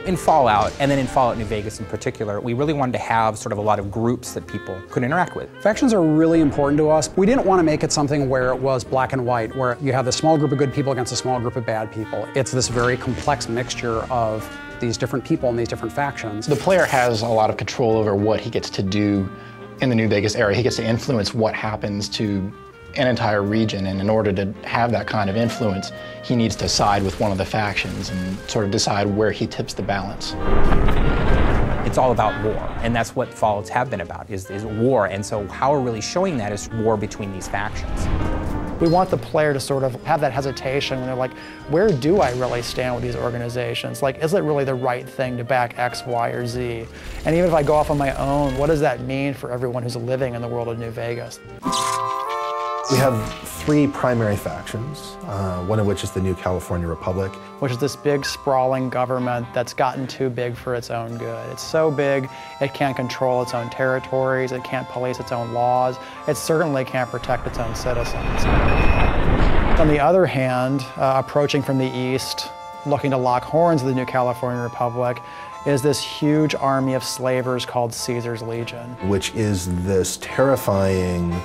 In Fallout, and then in Fallout New Vegas in particular, we really wanted to have sort of a lot of groups that people could interact with. Factions are really important to us. We didn't want to make it something where it was black and white, where you have this small group of good people against a small group of bad people. It's this very complex mixture of these different people and these different factions. The player has a lot of control over what he gets to do in the New Vegas area. He gets to influence what happens to an entire region, and in order to have that kind of influence, he needs to side with one of the factions and sort of decide where he tips the balance. It's all about war, and that's what Fallouts have been about, is war, and so how we're really showing that is war between these factions. We want the player to sort of have that hesitation when they're like, where do I really stand with these organizations? Like, is it really the right thing to back X, Y, or Z? And even if I go off on my own, what does that mean for everyone who's living in the world of New Vegas? We have three primary factions, one of which is the New California Republic. Which is this big, sprawling government that's gotten too big for its own good. It's so big, it can't control its own territories, it can't police its own laws, it certainly can't protect its own citizens. On the other hand, approaching from the east, looking to lock horns with the New California Republic, is this huge army of slavers called Caesar's Legion. Which is this terrifying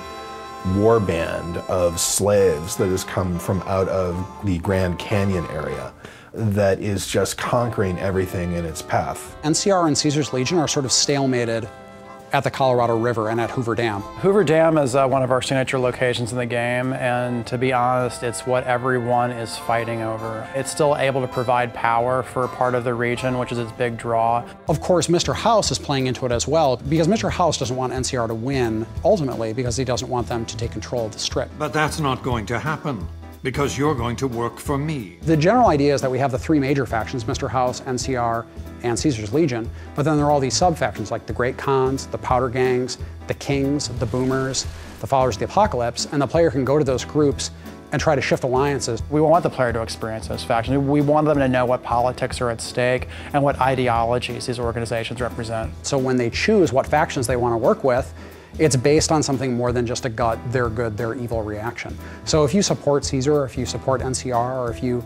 war band of slaves that has come from out of the Grand Canyon area that is just conquering everything in its path. NCR and Caesar's Legion are sort of stalemated at the Colorado River and at Hoover Dam. Hoover Dam is one of our signature locations in the game, and to be honest, it's what everyone is fighting over. It's still able to provide power for part of the region, which is its big draw. Of course, Mr. House is playing into it as well, because Mr. House doesn't want NCR to win, ultimately, because he doesn't want them to take control of the Strip. But that's not going to happen, because you're going to work for me. The general idea is that we have the three major factions, Mr. House, NCR, and Caesar's Legion, but then there are all these sub-factions like the Great Khans, the Powder Gangs, the Kings, the Boomers, the Followers of the Apocalypse, and the player can go to those groups and try to shift alliances. We want the player to experience those factions. We want them to know what politics are at stake and what ideologies these organizations represent. So when they choose what factions they want to work with, it's based on something more than just a gut, they're good, they're evil reaction. So if you support Caesar, or if you support NCR, or if you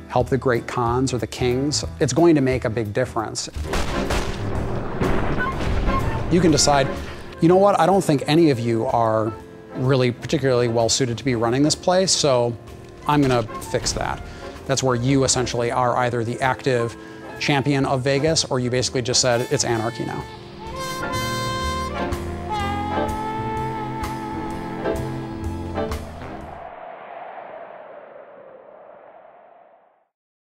help the Great Khans or the Kings, it's going to make a big difference. You can decide, you know what, I don't think any of you are really particularly well suited to be running this place, so I'm gonna fix that. That's where you essentially are either the active champion of Vegas, or you basically just said, it's anarchy now.